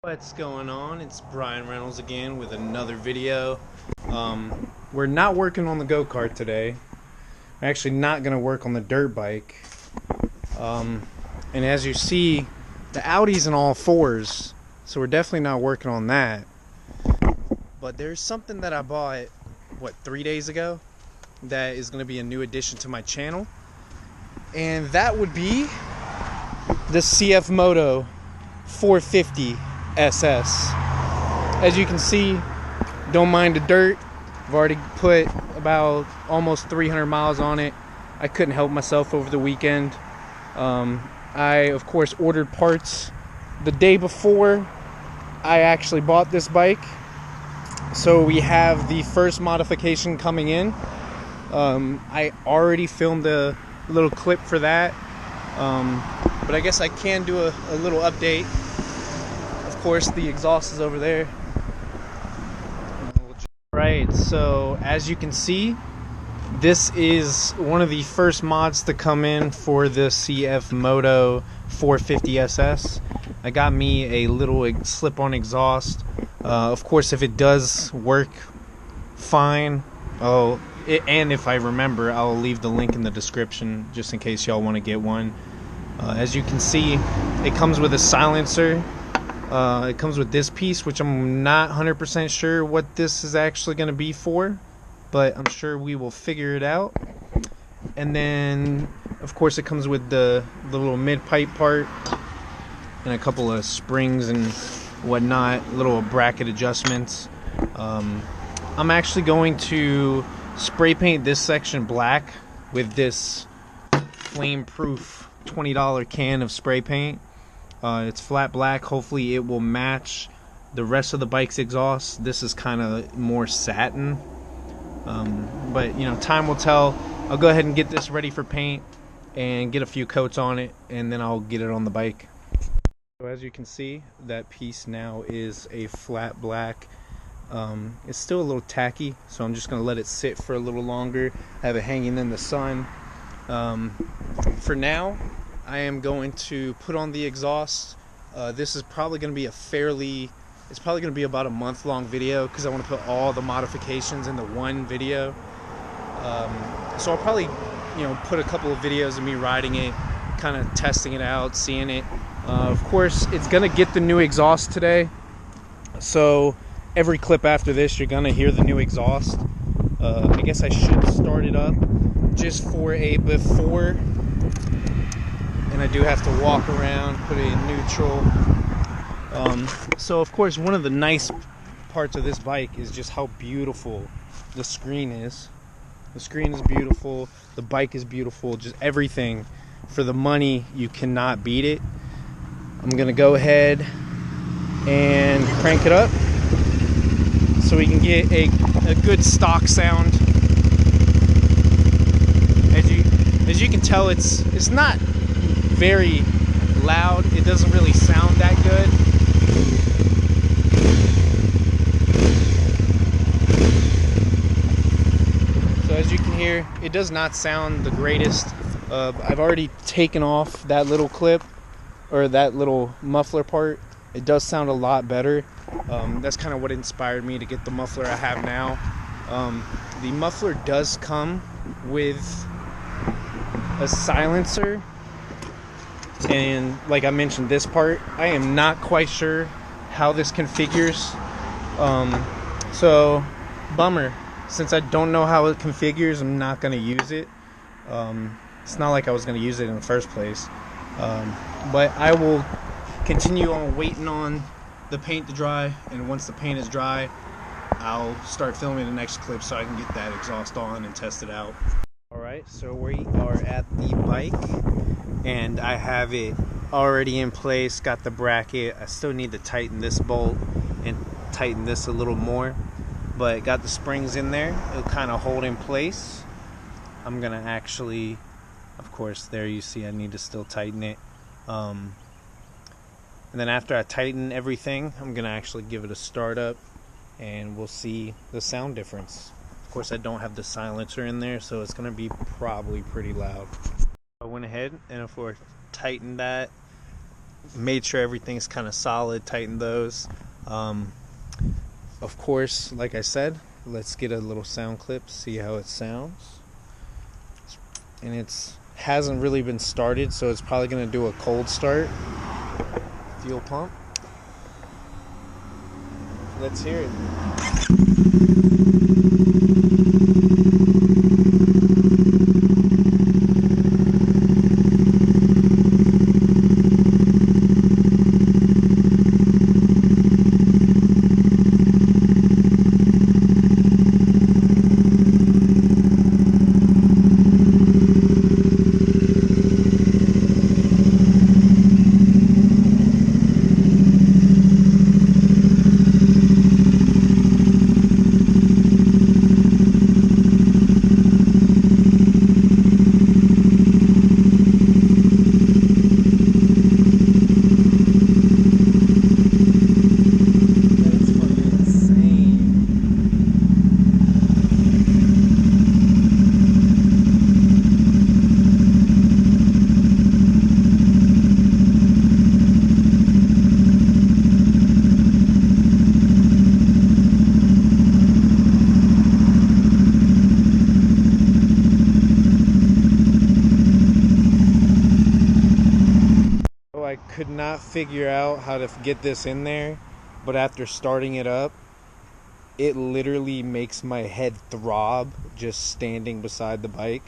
What's going on? It's Brian Reynolds again with another video. We're not working on the go-kart today. We're actually not going to work on the dirt bike. And as you see, the Audi's in all fours, so we're definitely not working on that. But there's something that I bought, 3 days ago, that is going to be a new addition to my channel. And that would be the CFMoto 450 SS. As you can see, don't mind the dirt. I've already put about almost 300 miles on it. I couldn't help myself over the weekend. I of course ordered parts the day before I actually bought this bike, so we have the first modification coming in. I already filmed a little clip for that, but I guess I can do a little update. Of course, the exhaust is over there. Right, so as you can see, this is one of the first mods to come in for the CFMoto 450 SS. I got me a little slip-on exhaust. Of course, if it does work fine, and if I remember, I'll leave the link in the description just in case y'all want to get one. As you can see, it comes with a silencer. It comes with this piece, which I'm not 100% sure what this is actually going to be for, but I'm sure we will figure it out. And then, of course, it comes with the little mid-pipe part and a couple of springs and whatnot, little bracket adjustments. I'm actually going to spray paint this section black with this flame-proof $20 can of spray paint. It's flat black. Hopefully it will match the rest of the bike's exhaust. This is kind of more satin, but you know, time will tell. I'll go ahead and get this ready for paint and get a few coats on it, and then I'll get it on the bike. So as you can see, that piece now is a flat black. It's still a little tacky, so I'm just gonna let it sit for a little longer, have it hanging in the sun. For now, I am going to put on the exhaust. This is probably going to be it's probably going to be about a month-long video because I want to put all the modifications into one video. So I'll probably, put a couple of videos of me riding it, kind of testing it out, seeing it. Of course, it's going to get the new exhaust today. So every clip after this, you're going to hear the new exhaust. I guess I should start it up just for a before. And I do have to walk around, put it in neutral. So of course, one of the nice parts of this bike is just how beautiful the screen is. The screen is beautiful, the bike is beautiful, just everything. For the money, you cannot beat it. I'm gonna go ahead and crank it up so we can get a good stock sound. As you can tell, it's not very loud. It doesn't really sound that good. So as you can hear, it does not sound the greatest. I've already taken off that little clip, or that little muffler part. It does sound a lot better. That's kind of what inspired me to get the muffler I have now. The muffler does come with a silencer, and like I mentioned, this part, I am not quite sure how this configures. So bummer, since I don't know how it configures, I'm not going to use it. It's not like I was going to use it in the first place, but I will continue on waiting on the paint to dry, and once the paint is dry, I'll start filming the next clip so I can get that exhaust on and test it out. Alright, so we are at the bike, and I have it already in place, got the bracket. I still need to tighten this bolt and tighten this a little more, but got the springs in there. It'll kind of hold in place. I'm gonna actually, of course, there you see I need to still tighten it. And then after I tighten everything, I'm gonna actually give it a start up, and we'll see the sound difference. Of course, I don't have the silencer in there, so it's gonna be probably pretty loud. I went ahead and of course tightened that made sure everything's kind of solid, tightened those. Of course, like I said, let's get a little sound clip, see how it sounds. And it's hasn't really been started, so it's probably going to do a cold start. Fuel pump. Let's hear it. I could not figure out how to get this in there, but after starting it up, it literally makes my head throb just standing beside the bike.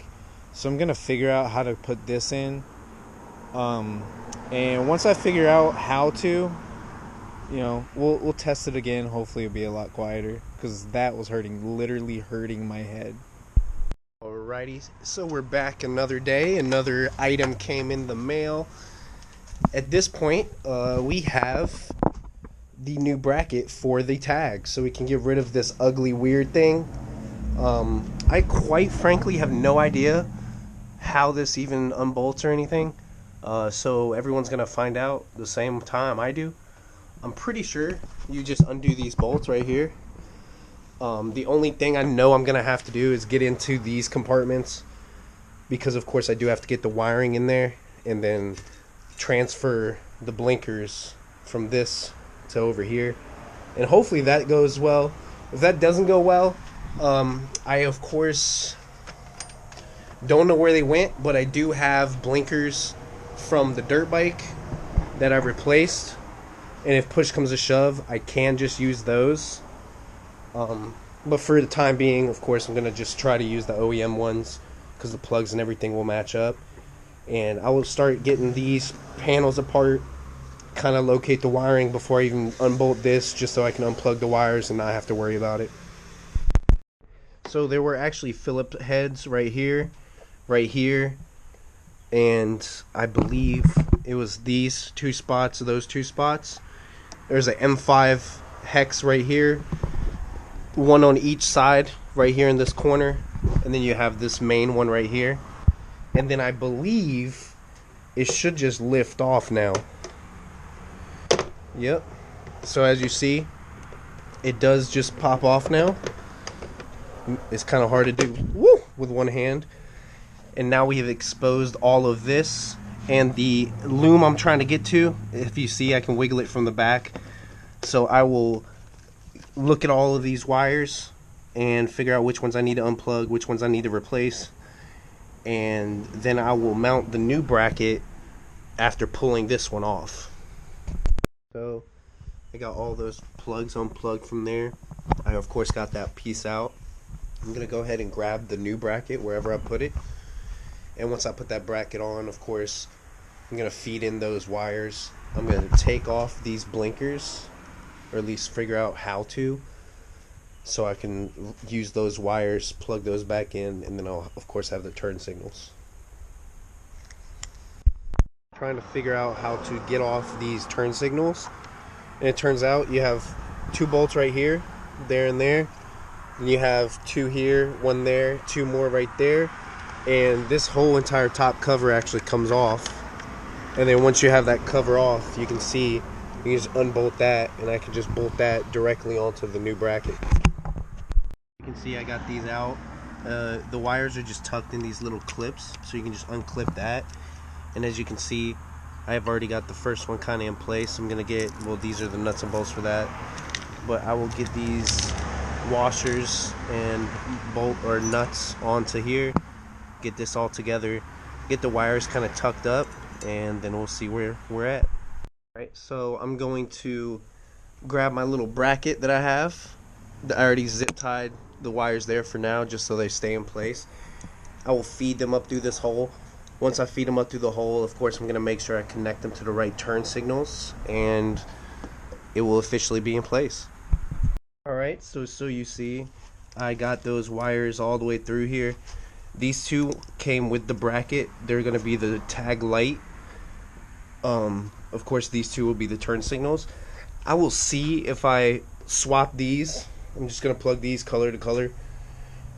So I'm gonna figure out how to put this in, and once I figure out how to, we'll test it again. Hopefully it'll be a lot quieter, because that was literally hurting my head. Alrighty, so we're back another day. Another item came in the mail. At this point, we have the new bracket for the tag, so we can get rid of this ugly, weird thing. I quite frankly have no idea how this even unbolts or anything, so everyone's going to find out the same time I do. I'm pretty sure you just undo these bolts right here. The only thing I know I'm going to have to do is get into these compartments, because of course I do have to get the wiring in there, and then transfer the blinkers from this to over here, and hopefully that goes well. If that doesn't go well, I of course don't know where they went, but I do have blinkers from the dirt bike that I've replaced, and if push comes to shove, I can just use those. But for the time being, of course, I'm gonna just try to use the OEM ones, because the plugs and everything will match up. And I will start getting these panels apart, kind of locate the wiring before I even unbolt this, just so I can unplug the wires and not have to worry about it. So there were actually Phillip heads right here, and I believe it was these two spots, those two spots. There's an M5 hex right here, one on each side right here in this corner, and then you have this main one right here. And then I believe it should just lift off now. Yep. So as you see, it does just pop off now. It's kind of hard to do with one hand. And now we have exposed all of this. And the loom I'm trying to get to, if you see, I can wiggle it from the back. So I will look at all of these wires and figure out which ones I need to unplug, which ones I need to replace. And then I will mount the new bracket after pulling this one off. So I got all those plugs unplugged from there. I of course got that piece out. I'm gonna go ahead and grab the new bracket wherever I put it, and once I put that bracket on, of course I'm gonna feed in those wires. I'm gonna take off these blinkers, or at least figure out how to, so I can use those wires, plug those back in, and then I'll of course have the turn signals. Trying to figure out how to get off these turn signals, and it turns out you have two bolts right here, there and there, and you have two here, one there, two more right there, and this whole entire top cover actually comes off. And then once you have that cover off, you can see, you can just unbolt that, and I can just bolt that directly onto the new bracket. You can see I got these out. The wires are just tucked in these little clips, so you can just unclip that. And as you can see, I have already got the first one kind of in place. I'm gonna get, well, these are the nuts and bolts for that, but I will get these washers and bolt or nuts onto here, get this all together, get the wires kind of tucked up, and then we'll see where we're at. Alright, so I'm going to grab my little bracket that I have. I already zip tied the wires there for now just so they stay in place. I will feed them up through this hole. Once I feed them up through the hole, of course I'm going to make sure I connect them to the right turn signals, and it will officially be in place. Alright, so you see I got those wires all the way through here. These two came with the bracket. They're going to be the tag light. Of course these two will be the turn signals. I will see if I swap these. I'm just going to plug these color to color.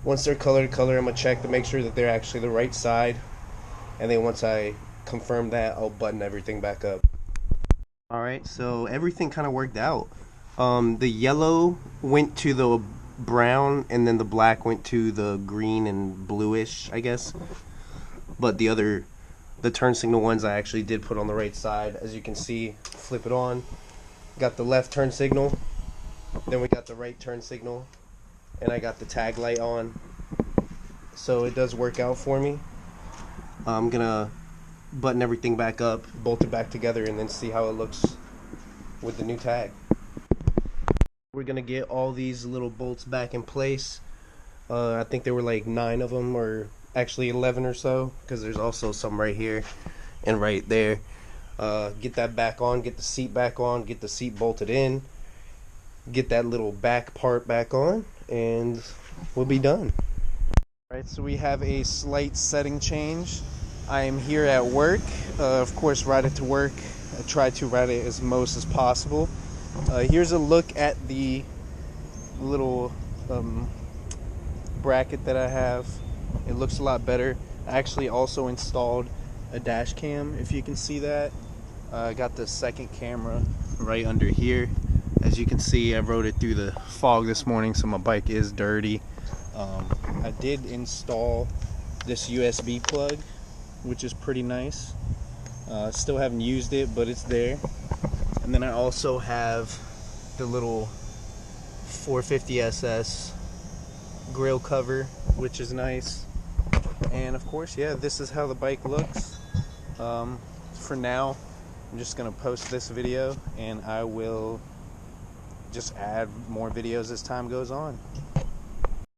Once they're color to color, I'm going to check to make sure that they're actually the right side. And then once I confirm that, I'll button everything back up. Alright, so everything kind of worked out. The yellow went to the brown, and then the black went to the green and bluish, I guess. But the turn signal ones I actually did put on the right side. As you can see, flip it on. Got the left turn signal. Then we got the right turn signal. And I got the tag light on. So it does work out for me. I'm gonna button everything back up, bolt it back together, and then see how it looks with the new tag. We're gonna get all these little bolts back in place. I think there were like 9 of them, or actually 11 or so, because there's also some right here and right there. Get that back on, get the seat back on, get the seat bolted in, get that little back part back on, and we'll be done. Alright, so we have a slight setting change. I am here at work. Of course, ride it to work. I try to ride it as most as possible. Here's a look at the little bracket that I have. It looks a lot better. I actually also installed a dash cam, if you can see that. I got the second camera right under here. As you can see, I rode it through the fog this morning, so my bike is dirty. I did install this USB plug, which is pretty nice. Still haven't used it, but it's there. And then I also have the little 450SS grill cover, which is nice. And of course, yeah, this is how the bike looks. For now, I'm just gonna post this video, and I will just add more videos as time goes on.